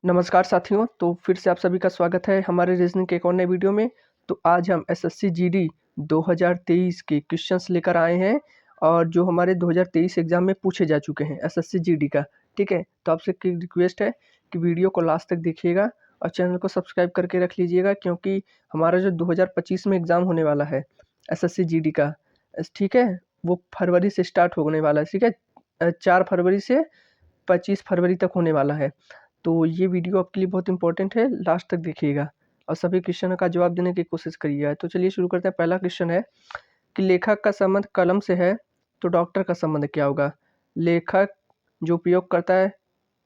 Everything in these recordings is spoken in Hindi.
नमस्कार साथियों, तो फिर से आप सभी का स्वागत है हमारे रीजनिंग के एक और नए वीडियो में। तो आज हम एसएससी जीडी 2023 के क्वेश्चंस लेकर आए हैं और जो हमारे 2023 एग्जाम में पूछे जा चुके हैं एसएससी जीडी का। ठीक है, तो आपसे एक रिक्वेस्ट है कि वीडियो को लास्ट तक देखिएगा और चैनल को सब्सक्राइब करके रख लीजिएगा, क्योंकि हमारा जो 2025 में एग्ज़ाम होने वाला है एसएससी जीडी का, ठीक है, वो फरवरी से स्टार्ट होने वाला है। ठीक है, 4 फरवरी से 25 फरवरी तक होने वाला है। तो ये वीडियो आपके लिए बहुत इंपॉर्टेंट है, लास्ट तक देखिएगा और सभी क्वेश्चनों का जवाब देने की कोशिश करिएगा। तो चलिए शुरू करते हैं। पहला क्वेश्चन है कि लेखक का संबंध कलम से है तो डॉक्टर का संबंध क्या होगा। लेखक जो उपयोग करता है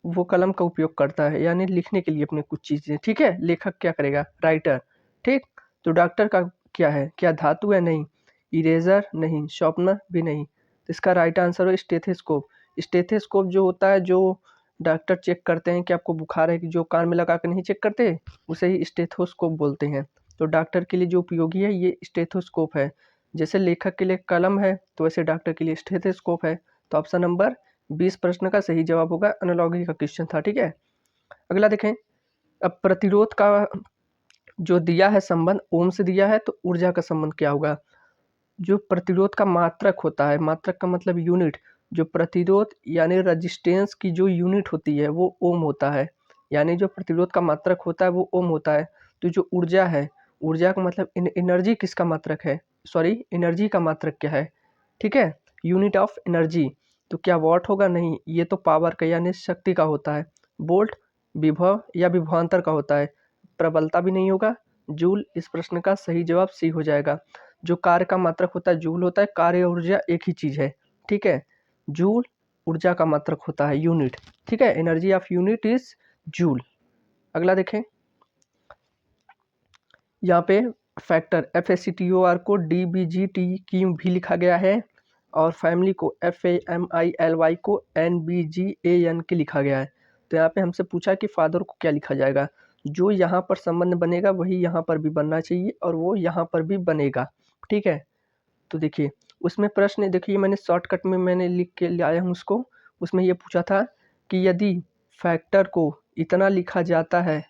वो कलम का उपयोग करता है, यानी लिखने के लिए अपने कुछ चीज़ें। ठीक है, लेखक क्या करेगा, राइटर। ठीक, तो डॉक्टर का क्या है, क्या धातु है, नहीं। इरेजर नहीं, शॉर्पनर भी नहीं। तो इसका राइट आंसर है स्टेथोस्कोप। स्टेथोस्कोप जो होता है, जो डॉक्टर चेक करते हैं कि आपको बुखार है, कि जो कान में लगा कर नहीं चेक करते, उसे ही स्टेथोस्कोप बोलते हैं। तो डॉक्टर के लिए जो उपयोगी है ये स्टेथोस्कोप है। जैसे लेखक के लिए कलम है तो वैसे डॉक्टर के लिए स्टेथोस्कोप है। तो ऑप्शन नंबर 20 प्रश्न का सही जवाब होगा। एनालॉजी का क्वेश्चन था। ठीक है, अगला देखें। अब प्रतिरोध का जो दिया है संबंध ओम से दिया है, तो ऊर्जा का संबंध क्या होगा। जो प्रतिरोध का मात्रक होता है, मात्रक का मतलब यूनिट, जो प्रतिरोध यानी रजिस्टेंस की जो यूनिट होती है वो ओम होता है, यानी जो प्रतिरोध का मात्रक होता है वो ओम होता है। तो जो ऊर्जा है, ऊर्जा का मतलब एनर्जी किसका मात्रक है, सॉरी एनर्जी का मात्रक क्या है। ठीक है, यूनिट ऑफ एनर्जी। तो क्या वॉट होगा, नहीं, ये तो पावर का यानी शक्ति का होता है। वोल्ट विभव या विभवांतर का होता है। प्रबलता भी नहीं होगा। जूल, इस प्रश्न का सही जवाब सी हो जाएगा। जो कार्य का मात्रक होता है जूल होता है, कार्य और ऊर्जा एक ही चीज़ है। ठीक है, जूल ऊर्जा का मात्रक होता है, यूनिट। ठीक है, energy of unit is joule. अगला देखें। यहाँ पे फैक्टर FACTOR को DBGTQ भी लिखा गया है और फैमिली को FAMILY को NBGAN के लिखा गया है। तो यहाँ पे हमसे पूछा कि फादर को क्या लिखा जाएगा। जो यहाँ पर संबंध बनेगा वही यहाँ पर भी बनना चाहिए और वो यहाँ पर भी बनेगा। ठीक है, तो देखिए उसमें प्रश्न, देखिए मैंने शॉर्टकट में मैंने लिख के लाया हूँ उसको। उसमें ये पूछा था कि यदि फैक्टर को इतना लिखा जाता है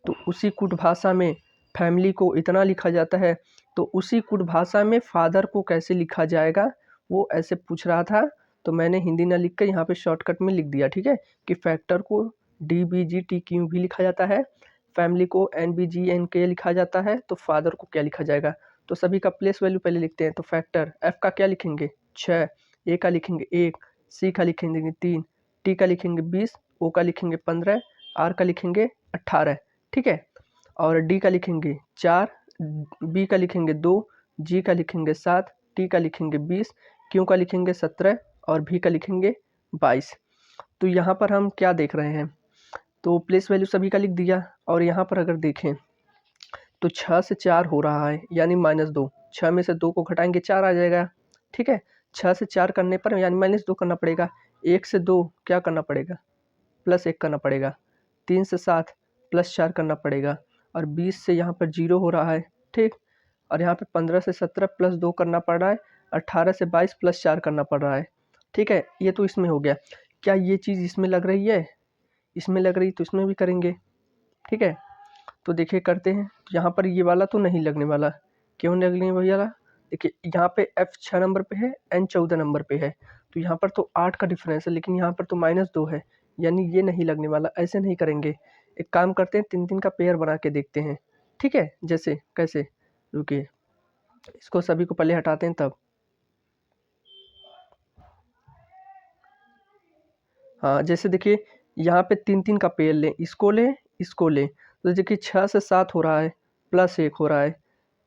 तो उसी कुट भाषा में फैमिली को इतना लिखा जाता है, तो उसी कुट भाषा में फादर को कैसे लिखा जाएगा, वो ऐसे पूछ रहा था। तो मैंने हिंदी ना लिख कर यहाँ पे शॉर्टकट में लिख दिया। ठीक है, कि फैक्टर को DBGTQ भी लिखा जाता है, फैमिली को NBGNK लिखा जाता है, तो फादर को क्या लिखा जाएगा। तो सभी का प्लेस वैल्यू पहले लिखते हैं। तो फैक्टर एफ का क्या लिखेंगे 6, ए का लिखेंगे 1, सी का लिखेंगे 3, टी का लिखेंगे 20, ओ का लिखेंगे 15, आर का लिखेंगे 18। ठीक है, और डी का लिखेंगे 4, बी का लिखेंगे 2, जी का लिखेंगे 7, टी का लिखेंगे 20, क्यू का लिखेंगे 17 और भी का लिखेंगे 22। तो यहाँ पर हम क्या देख रहे हैं, तो प्लेस वैल्यू सभी का लिख दिया। और यहाँ पर अगर देखें तो 6 से 4 हो रहा है, यानी -2। 6 में से 2 को घटाएंगे 4 आ जाएगा। ठीक है, 6 से 4 करने पर यानी -2 करना पड़ेगा। 1 से 2 क्या करना पड़ेगा, +1 करना पड़ेगा। 3 से 7 +4 करना पड़ेगा। और 20 से यहाँ पर 0 हो रहा है। ठीक, और यहाँ पे 15 से 17 +2 करना पड़ रहा है। 18 से 22 +4 करना पड़ रहा है। ठीक है, ये तो इसमें हो गया। क्या ये चीज़ इसमें लग रही है, इसमें लग रही तो इसमें भी करेंगे। ठीक है, तो देखिए करते हैं। तो यहाँ पर ये वाला तो नहीं लगने वाला, क्यों नहीं लगने वाला। देखिए यहाँ पे F 6 नंबर पे है, N 14 नंबर पे है, तो यहाँ पर तो 8 का डिफरेंस है, लेकिन यहाँ पर तो -2 है, यानी ये नहीं लगने वाला। ऐसे नहीं करेंगे, एक काम करते हैं 3-3 का पेयर बना के देखते हैं। ठीक है, जैसे कैसे, रुकिए इसको सभी को पहले हटाते हैं तब। हाँ, जैसे देखिए यहाँ पे 3-3 का पेयर लें, इसको लें, इसको लें। तो देखिए 6 से 7 हो रहा है, +1 हो रहा है।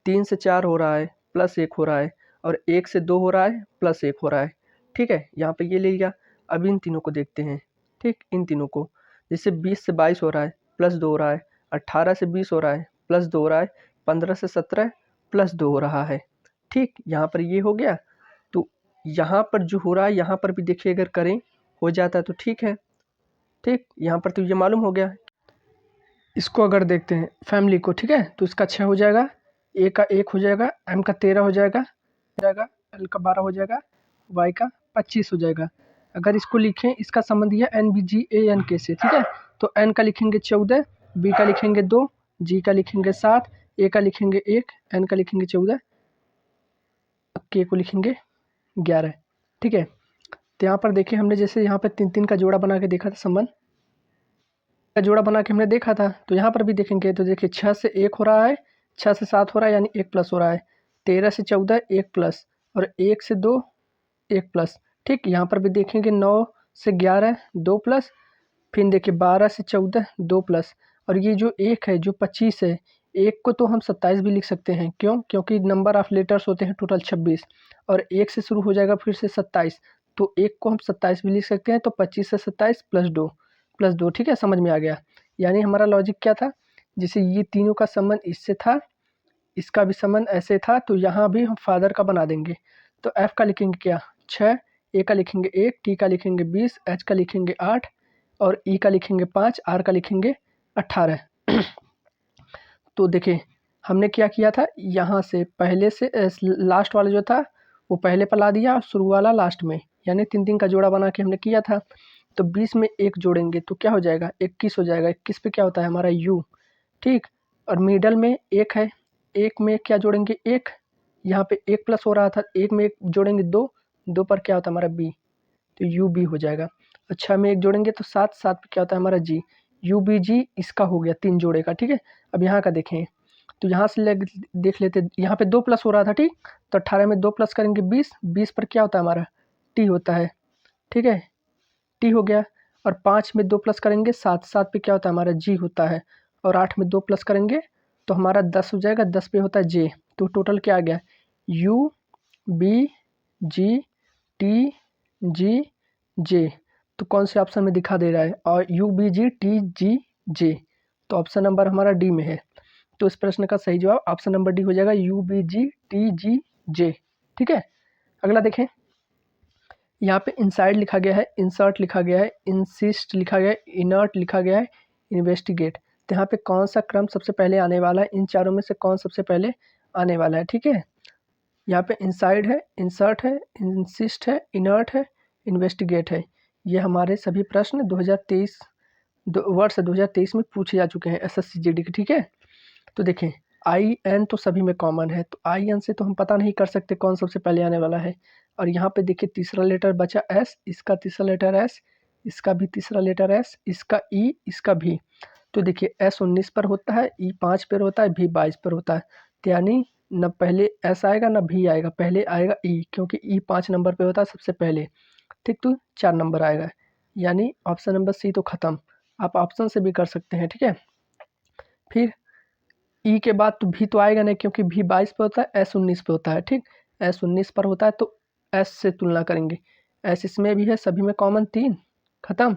3 से 4 हो रहा है, +1 हो रहा है। और 1 से 2 हो रहा है, +1 हो रहा है। ठीक है, यहाँ पे ये ले लिया। अब इन तीनों को देखते हैं। ठीक, इन तीनों को, जैसे 20 से 22 हो रहा है, +2 हो रहा है। 18 से 20 हो रहा है, +2 हो रहा है। 15 से 17 +2 हो रहा है। ठीक, यहाँ पर ये हो गया। तो यहाँ पर जो हो रहा है, यहाँ पर भी देखिए अगर करें हो जाता है तो ठीक है। ठीक, यहाँ पर तो ये मालूम हो गया। इसको अगर देखते हैं फैमिली को, ठीक है, तो इसका 6 हो जाएगा, ए का 1 हो जाएगा, एम का 13 हो जाएगा, एल का 12 हो जाएगा, वाई का 25 हो जाएगा। अगर इसको लिखें, इसका संबंध है NBGAN के से। ठीक है, तो एन का लिखेंगे 14, बी का लिखेंगे 2, जी का लिखेंगे 7, ए का लिखेंगे 1, एन का लिखेंगे 14, के को लिखेंगे 11। ठीक है, तो यहाँ पर देखिए हमने जैसे यहाँ पे 3 का जोड़ा बना के देखा था, संबंध का जोड़ा बना के हमने देखा था, तो यहाँ पर भी देखेंगे तो देखिए 6 से 1 हो रहा है, 6 से 7 हो रहा है यानी 1 प्लस हो रहा है, 13 से 14 1 प्लस, और 1 से 2 1 प्लस। ठीक, यहाँ पर भी देखेंगे 9 से 11 2 प्लस, फिर देखिए 12 से 14 2 प्लस, और ये जो 1 है जो 25 है, 1 को तो हम 27 भी लिख सकते हैं, क्यों? क्योंकि नंबर ऑफ लेटर्स होते हैं टोटल 26, और 1 से शुरू हो जाएगा फिर से 27, तो 1 को हम 27 भी लिख सकते हैं, तो 25 से 27 प्लस 2। ठीक है, समझ में आ गया। यानी हमारा लॉजिक क्या था, जैसे ये तीनों का संबंध इससे था, इसका भी संबंध ऐसे था, तो यहाँ भी हम फादर का बना देंगे। तो एफ का लिखेंगे क्या 6, ए का लिखेंगे 1, टी का लिखेंगे 20, एच का लिखेंगे 8, और ई का लिखेंगे 5, आर का लिखेंगे 18। तो देखिए हमने क्या किया था, यहाँ से पहले से लास्ट वाला जो था वो पहले पर ला दिया और शुरू वाला लास्ट में, यानी 3 का जोड़ा बना के हमने किया था। तो 20 में 1 जोड़ेंगे तो क्या हो जाएगा 21 हो जाएगा। 21 पे क्या होता है हमारा यू। ठीक, और मिडल में 1 है, 1 में क्या जोड़ेंगे 1, यहाँ पे 1 प्लस हो रहा था, 1 में 1 जोड़ेंगे 2, 2 पर क्या होता है हमारा बी, तो यू बी हो जाएगा। और 6 में 1 जोड़ेंगे तो 7, 7 पे क्या होता है हमारा जी, यू बी जी इसका हो गया 3 जोड़े का। ठीक है, अब यहाँ का देखें तो यहाँ से देख लेते, यहाँ पे 2 प्लस हो रहा था। ठीक, तो 18 में 2 प्लस करेंगे 20, 20 पर क्या होता है हमारा टी होता है। ठीक है, टी हो गया, और 5 में 2 प्लस करेंगे 7, 7 पे क्या होता है हमारा जी होता है, और 8 में 2 प्लस करेंगे तो हमारा 10 हो जाएगा, 10 पे होता है जे। तो टोटल क्या आ गया U B G T G J, तो कौन से ऑप्शन में दिखा दे रहा है, और U B G T G J, तो ऑप्शन नंबर हमारा डी में है। तो इस प्रश्न का सही जवाब ऑप्शन नंबर डी हो जाएगा, U B G T G J. ठीक है, अगला देखें, यहाँ पे इनसाइड लिखा गया है, इंसर्ट लिखा गया है, इंसिस्ट लिखा गया है, इनर्ट लिखा गया है, इन्वेस्टिगेट। तो यहाँ पे कौन सा क्रम सबसे पहले आने वाला है, इन चारों में से कौन सबसे पहले आने वाला है। ठीक है, यहाँ पे इनसाइड है, इंसर्ट है, इंसिस्ट है, इनर्ट है, इन्वेस्टिगेट है। ये हमारे सभी प्रश्न 2023 वर्ष 2023 में पूछे जा चुके हैं एसएससी जीडी के। ठीक है, तो देखें आई एन तो सभी में कॉमन है, तो आई एन से तो हम पता नहीं कर सकते कौन सबसे पहले आने वाला है। और यहाँ पे देखिए तीसरा लेटर बचा एस, इसका तीसरा लेटर एस, इसका भी तीसरा लेटर एस, इसका ई, इसका भी। तो देखिए एस 19 पर होता है, ई 5 पर होता है, भी 22 पर होता है, तो यानी न पहले एस आएगा न भी आएगा, पहले आएगा ई, क्योंकि ई 5 नंबर पे होता है सबसे पहले। ठीक, तो 4 नंबर आएगा, यानी ऑप्शन नंबर सी तो ख़त्म। आप ऑप्शन से भी कर सकते हैं। ठीक है, फिर ई के बाद तो भी तो आएगा नहीं, क्योंकि भी 22 पे होता है, एस 19 पे होता है। ठीक, एस 19 पर होता है तो एस से तुलना करेंगे, एस इसमें भी है, सभी में कॉमन 3 खत्म।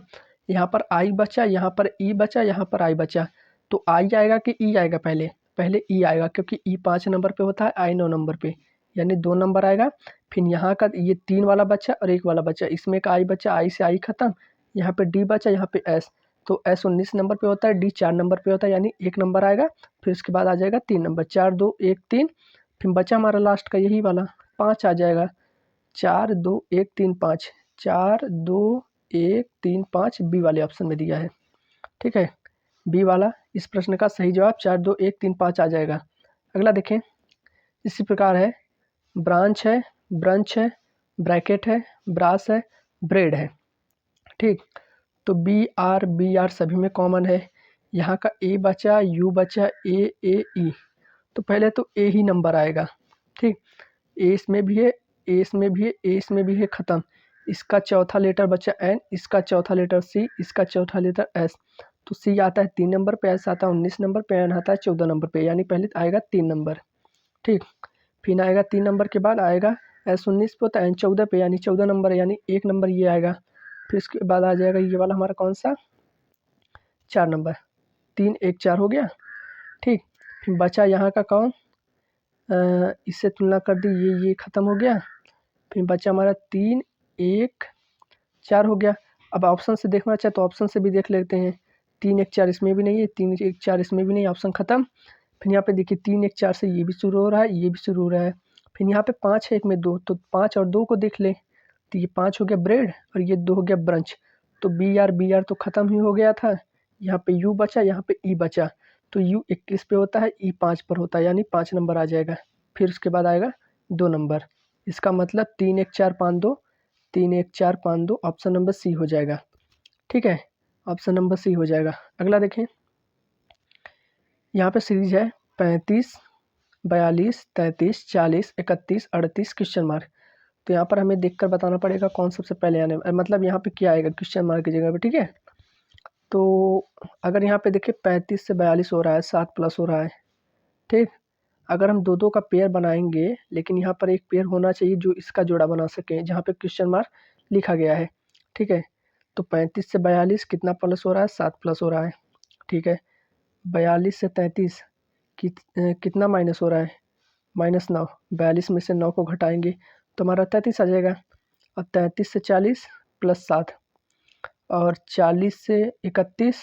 यहाँ पर आई बचा, यहाँ पर ई बचा, यहाँ पर आई बचा, तो आई आएगा कि ई आएगा, पहले पहले ई आएगा, क्योंकि ई 5 नंबर पे होता है, आई 9 नंबर पे, यानी 2 नंबर आएगा। फिर यहाँ का ये 3 वाला बचा और 1 वाला बचा, इसमें का आई बचा, आई से आई खत्म, यहाँ पे डी बचा, यहाँ पे एस, तो एस 19 नंबर पे होता है, डी 4 नंबर पे होता है, यानी 1 नंबर आएगा। फिर उसके बाद आ जाएगा 3 नंबर, 4 2 1 3, फिर बचा हमारा लास्ट का यही वाला 5 आ जाएगा, 4 2 1 3 5, 4 2 1 3 5 बी वाले ऑप्शन में दिया है। ठीक है, बी वाला इस प्रश्न का सही जवाब 4 2 1 3 5 आ जाएगा। अगला देखें, इसी प्रकार है, ब्रांच है, ब्रंच है, ब्रैकेट है, ब्रास है, ब्रेड है। ठीक, तो बी आर सभी में कॉमन है। यहाँ का ए बचा, यू बचा, ए ई, तो पहले तो ए ही नंबर आएगा। ठीक, ए इसमें भी है, ए इसमें भी है, ए इसमें भी है, ख़त्म। इसका चौथा लेटर बचा एन, इसका चौथा लेटर सी, इसका चौथा लेटर एस, तो सी आता है 3 नंबर पे, एस आता है 19 नंबर पे, एन आता है 14 नंबर पे, यानी पहले आएगा 3 नंबर। ठीक, फिर आएगा 3 नंबर के बाद आएगा एस 19 पे होता है, एन 14 पे, यानी 14 नंबर, यानी 1 नंबर ये आएगा। फिर इसके बाद आ जाएगा ये वाला हमारा कौन सा 4 नंबर, 3 1 4 हो गया। ठीक, फिर बचा यहाँ का कौन, इससे तुलना कर दी, ये ख़त्म हो गया। फिर बचा हमारा 3 1 4 हो गया। अब ऑप्शन से देखना चाहे तो ऑप्शन से भी देख लेते हैं, 3 1 4 इसमें भी नहीं है, 3 1 4 इसमें भी नहीं, ऑप्शन ख़त्म। फिर यहाँ पे देखिए 3 1 4 से ये भी शुरू हो रहा है, ये भी शुरू हो रहा है। फिर यहाँ पे 5 है, 1 में 2, तो 5 और 2 को देख ले, तो ये 5 हो गया ब्रेड और ये 2 हो गया ब्रंच, तो बी आर तो ख़त्म ही हो गया था, यहाँ पे u बचा, यहाँ पे e बचा, तो u 21 पे होता है, e 5 पर होता है, यानी 5 नंबर आ जाएगा। फिर उसके बाद आएगा 2 नंबर, इसका मतलब 3 1 4 5 2, 3 1 4 5 2, ऑप्शन नंबर सी हो जाएगा। ठीक है, ऑप्शन नंबर सी हो जाएगा। अगला देखें, यहाँ पे सीरीज है 35 42 33 40 31 38 क्वेश्चन मार्क। तो यहाँ पर हमें देखकर बताना पड़ेगा कौन सबसे पहले आने, मतलब यहाँ पे क्या आएगा क्वेश्चन मार्क की जगह पे। ठीक है, तो अगर यहाँ पे देखिए 35 से 42 हो रहा है, 7 प्लस हो रहा है। ठीक, अगर हम दो दो का पेयर बनाएंगे, लेकिन यहाँ पर एक पेयर होना चाहिए जो इसका जोड़ा बना सके, जहाँ पे क्वेश्चन मार्क लिखा गया है। ठीक है, तो 35 से 42 कितना प्लस हो रहा है, 7 प्लस हो रहा है। ठीक है, 42 से 33 कितना माइनस हो रहा है, -9। 42 में से 9 को घटाएंगे तो हमारा 33 आ जाएगा। और 33 से 40 प्लस 7, और 40 से 31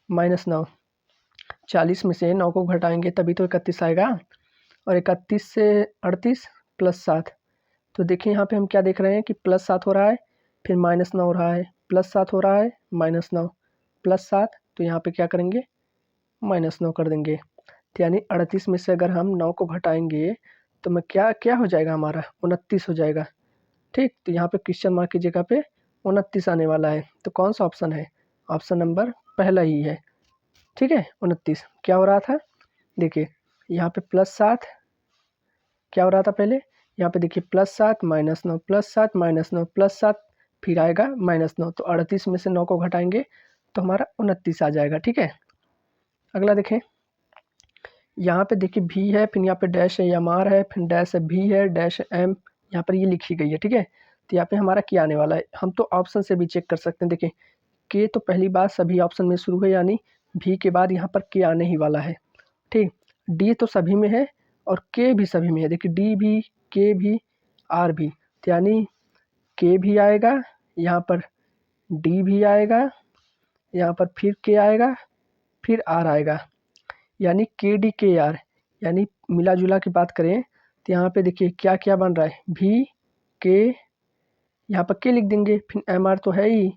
-9। 40 में से 9 को घटाएंगे तभी तो 31 आएगा। और 31 से 38 प्लस 7, तो देखिए यहाँ पे हम क्या देख रहे हैं कि +7 हो रहा है, फिर -9 हो रहा है, +7 हो रहा है, -9, +7, तो यहाँ पे क्या करेंगे, -9 कर देंगे। तो यानी 38 में से अगर हम 9 को घटाएंगे तो मैं क्या क्या हो जाएगा, हमारा 29 हो जाएगा। ठीक, तो यहाँ पे क्वेश्चन मार्क की जगह पे 29 आने वाला है। तो कौन सा ऑप्शन है, ऑप्शन नंबर पहला ही है। ठीक है, 29 क्या हो रहा था, देखिए यहाँ पे +7 क्या हो रहा था पहले, यहाँ पे देखिए +7 -9 +7 -9 +7, फिर आएगा -9, तो 38 में से 9 को घटाएंगे तो हमारा 29 आ जाएगा। ठीक है, अगला देखें, यहाँ पे देखिए भी है, फिर यहाँ पे डैश है, एम आर है, फिर डैश है, भी है, डैश एम, यहाँ पर ये लिखी गई है। ठीक है, तो यहाँ पे हमारा क्या आने वाला है, हम तो ऑप्शन से भी चेक कर सकते हैं। देखिए के तो पहली बार सभी ऑप्शन में शुरू है, यानी भी के बाद यहाँ पर के आने ही वाला है। ठीक, डी तो सभी में है और के भी सभी में है। देखिए डी भी, के भी, आर भी, तो यानी के भी आएगा, यहाँ पर डी भी आएगा, यहाँ पर फिर के आएगा, फिर आर आएगा, यानी के डी के आर। यानी मिला जुला की बात करें तो यहाँ पे देखिए क्या क्या बन रहा है, भी के, यहाँ पर के लिख देंगे, फिर एम आर तो है ही,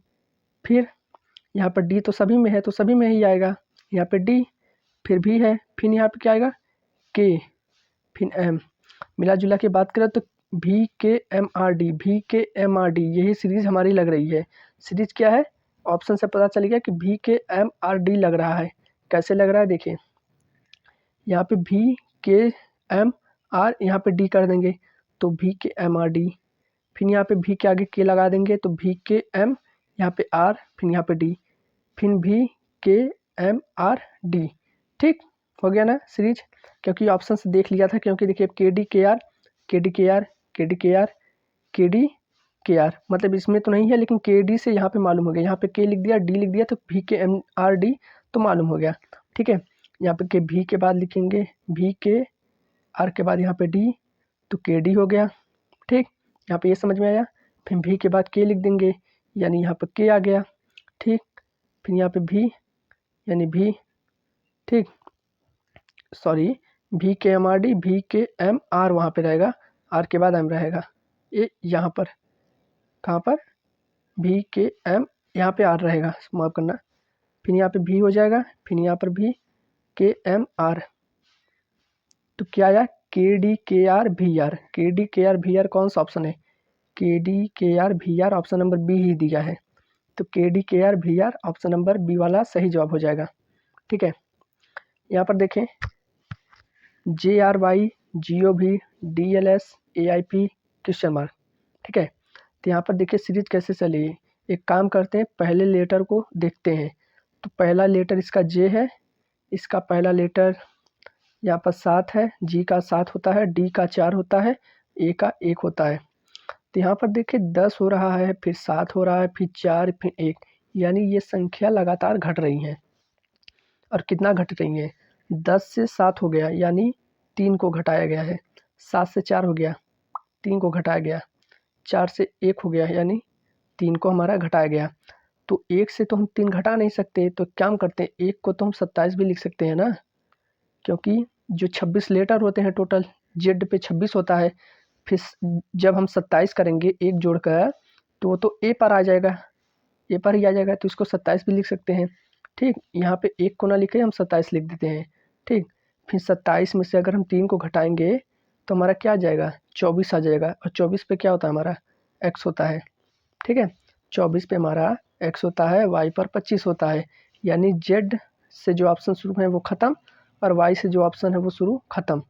फिर यहाँ पर डी तो सभी में है तो सभी में ही आएगा, यहाँ पे डी, फिर भी है, फिर यहाँ पे क्या आएगा के, फिर एम। मिला जुला की बात करें तो भी के एम आर डी, भी के एम आर डी, यही सीरीज हमारी लग रही है। सीरीज क्या है, ऑप्शन से पता चल गया कि भी के एम आर डी लग रहा है। कैसे लग रहा है, देखिए यहाँ पे भी के एम आर, यहाँ पे डी कर देंगे तो भी के एम आर डी, फिर यहाँ पे भी के आगे के लगा देंगे तो भी के एम, यहाँ पे आर, फिर यहाँ पे डी, फिर भी के एम आर डी। ठीक हो गया ना सीरीज, क्योंकि ऑप्शन से देख लिया था, क्योंकि देखिए के डी के आर, के डी के आर, के डी के आर, के डी के आर, मतलब इसमें तो नहीं है, लेकिन के डी से यहाँ पे मालूम हो गया, यहाँ पे के लिख दिया, डी लिख दिया, तो भी के एम आर डी तो मालूम हो गया। ठीक है, यहाँ पे के भी के बाद लिखेंगे भी के आर के बाद यहाँ पे डी, तो के डी हो गया। ठीक, यहाँ पे ये समझ में आया, फिर भी के बाद के लिख देंगे, यानी यहाँ पे के आ गया। ठीक, फिर यहाँ पे भी, यानी भी, ठीक, सॉरी, भी के एम आर डी, भी के एम आर वहाँ पे रहेगा, आर के बाद एम रहेगा, ये यहाँ पर, कहाँ पर, भी के एम, यहाँ पे आर रहेगा, माफ करना, फिर यहाँ पे भी हो जाएगा, फिर यहाँ पर भी के एम आर, तो क्या आया, के डी के आर भी आर, के डी के आर भी आर कौन सा ऑप्शन है, के डी के आर भी आर, ऑप्शन नंबर बी ही दिया है, तो के डी के आर भी आर ऑप्शन नंबर बी वाला सही जवाब हो जाएगा। ठीक है, यहाँ पर देखें जे आर वाई जी ओ भी D L S A I P question mark. ठीक है, तो यहाँ पर देखिए सीरीज कैसे चली है। एक काम करते हैं, पहले लेटर को देखते हैं। तो पहला लेटर इसका जे है, इसका पहला लेटर यहाँ पर 7 है, जी का 7 होता है, डी का 4 होता है, ए का 1 होता है। तो यहाँ पर देखिए 10 हो रहा है, फिर 7 हो रहा है, फिर 4, फिर 1, यानी ये संख्या लगातार घट रही हैं। और कितना घट रही है, 10 से 7 हो गया, यानी 3 को घटाया गया है, 7 से 4 हो गया, 3 को घटाया गया, 4 से 1 हो गया, यानी 3 को हमारा घटाया गया। तो 1 से तो हम 3 घटा नहीं सकते, तो क्या हम करते हैं, 1 को तो हम 27 भी लिख सकते हैं ना, क्योंकि जो 26 लेटर होते हैं टोटल, जेड पे 26 होता है, फिर जब हम 27 करेंगे एक जोड़कर, तो वो तो ए पर आ जाएगा, ए पर ही आ जाएगा, तो इसको 27 भी लिख सकते हैं। ठीक, यहाँ पे एक कोना लिखे हम 27 लिख देते हैं। ठीक, फिर 27 में से अगर हम 3 को घटाएंगे तो हमारा क्या आ जाएगा, 24 आ जाएगा। और 24 पे क्या होता है हमारा, x होता है। ठीक है, 24 पे हमारा x होता है, y पर 25 होता है। यानी z से जो ऑप्शन शुरू है वो ख़त्म और y से जो ऑप्शन है वो शुरू ख़त्म।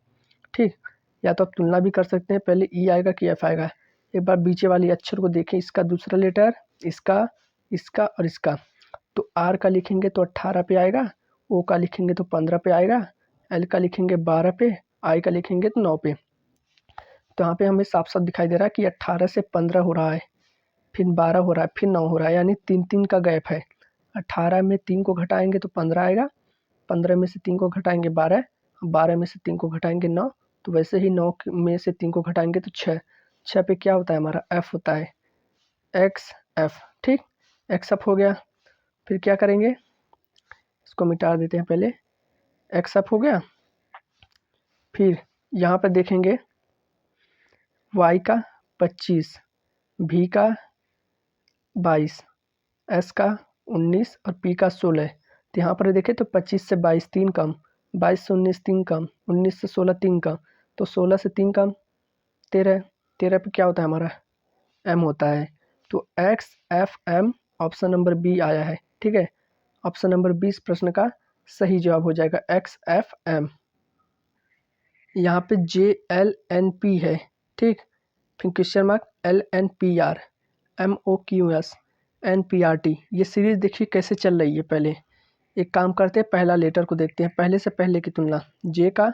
ठीक, या तो आप तुलना भी कर सकते हैं, पहले ई आएगा कि एफ आएगा। एक बार बीचे वाली अक्षर को देखें, इसका दूसरा लेटर, इसका, इसका और इसका। तो आर का लिखेंगे तो 18 पे आएगा, ओ का लिखेंगे तो 15 पे आएगा, एल का लिखेंगे 12 पे, आई का लिखेंगे तो 9 पे। तो यहाँ पे हमें साफ साफ दिखाई दे रहा है कि 18 से 15 हो रहा है, फिर 12 हो रहा है, फिर 9 हो रहा है, यानी 3-3 का गैप है। 18 में 3 को घटाएंगे तो 15 आएगा, 15 में से 3 को घटाएंगे 12, 12 में से 3 को घटाएंगे 9, तो वैसे ही 9 में से 3 को घटाएंगे तो 6, 6 पे क्या होता है हमारा, एफ होता है, एक्स एफ। ठीक, एक्स एफ हो गया। फिर क्या करेंगे, इसको मिटा देते हैं पहले, एक्स एफ हो गया। फिर यहाँ पर देखेंगे y का 25, v का 22, s का 19 और p का 16। तो यहाँ पर देखें तो 25 से 22 3 कम, 22 से 19 3 कम, 19 से 16 3 कम, तो 16 से 3 कम 13, 13 पे क्या होता है हमारा, m होता है। तो x f m option number B आया है। ठीक है, ऑप्शन नंबर 20 प्रश्न का सही जवाब हो जाएगा, x f m। यहाँ पे जे एल एन पी है। ठीक, फिर question mark L N P R, M O Q S, N P R T. ये सीरीज देखिए कैसे चल रही है। पहले एक काम करते हैं, पहला लेटर को देखते हैं, पहले से पहले की तुलना। जे का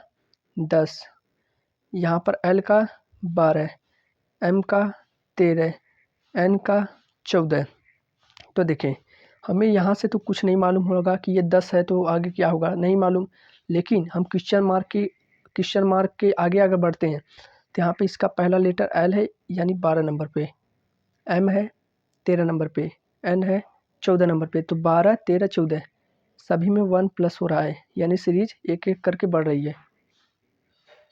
10, यहाँ पर एल का 12, एम का 13, एन का 14। तो देखें हमें यहाँ से तो कुछ नहीं मालूम होगा कि ये 10 है तो आगे क्या होगा, नहीं मालूम। लेकिन हम क्वेश्चन मार्क के आगे आगे बढ़ते हैं। तो यहाँ पे इसका पहला लेटर एल है यानी 12 नंबर पे, एम है 13 नंबर पे, एन है 14 नंबर पे। तो 12 13 14 सभी में 1 प्लस हो रहा है, यानी सीरीज एक एक करके बढ़ रही है।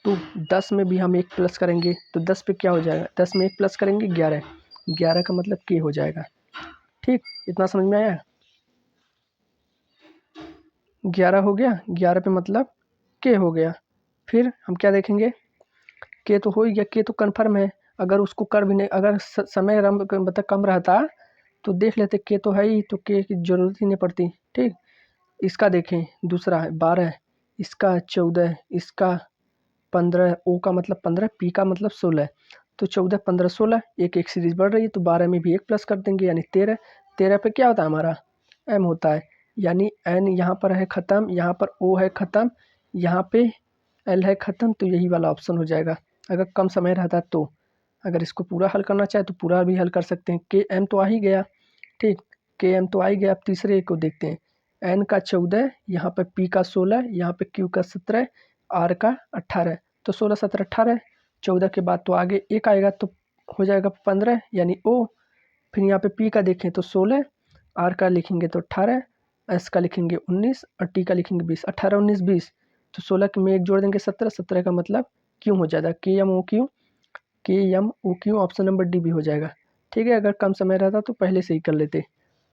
तो 10 में भी हम 1 प्लस करेंगे तो 10 पे क्या हो जाएगा, 10 में 1 प्लस करेंगे 11, 11 का मतलब के हो जाएगा। ठीक, इतना समझ में आया। 11 हो गया, 11 पे मतलब के हो गया। फिर हम क्या देखेंगे, के तो हो ही गया, के तो कन्फर्म है। अगर उसको कर भी नहीं, अगर समय मतलब कम रहता तो देख लेते, के तो है ही, तो के की जरूरत ही नहीं पड़ती। ठीक, इसका देखें, दूसरा है 12, इसका 14, इसका 15, ओ का मतलब 15, पी का मतलब 16। तो 14 15 16 एक एक सीरीज बढ़ रही है, तो 12 में भी 1 प्लस कर देंगे यानी 13, 13 पे क्या होता है हमारा, एम होता है। यानी एन यहाँ पर है ख़त्म, यहाँ पर ओ है ख़त्म, यहाँ पे एल है ख़त्म, तो यही वाला ऑप्शन हो जाएगा अगर कम समय रहता तो। अगर इसको पूरा हल करना चाहे तो पूरा भी हल कर सकते हैं। के एम तो आ ही गया। ठीक, के एम तो आ ही गया। अब तीसरे को देखते हैं, एन का 14, यहाँ पे पी का 16, यहाँ पे क्यू का 17, आर का 18। तो 16 17 18, 14 के बाद तो आगे एक आएगा तो हो जाएगा 15 यानी ओ। फिर यहाँ पे पी का देखें तो 16, आर का लिखेंगे तो 18, एस का लिखेंगे 19 और टी का लिखेंगे 20, 18 19 20। तो 16 में एक जोड़ देंगे 17, 17 का मतलब क्यों हो जाएगा, K M O Q, K M O Q, option number D भी हो जाएगा। ठीक है, अगर कम समय रहता तो पहले से ही कर लेते।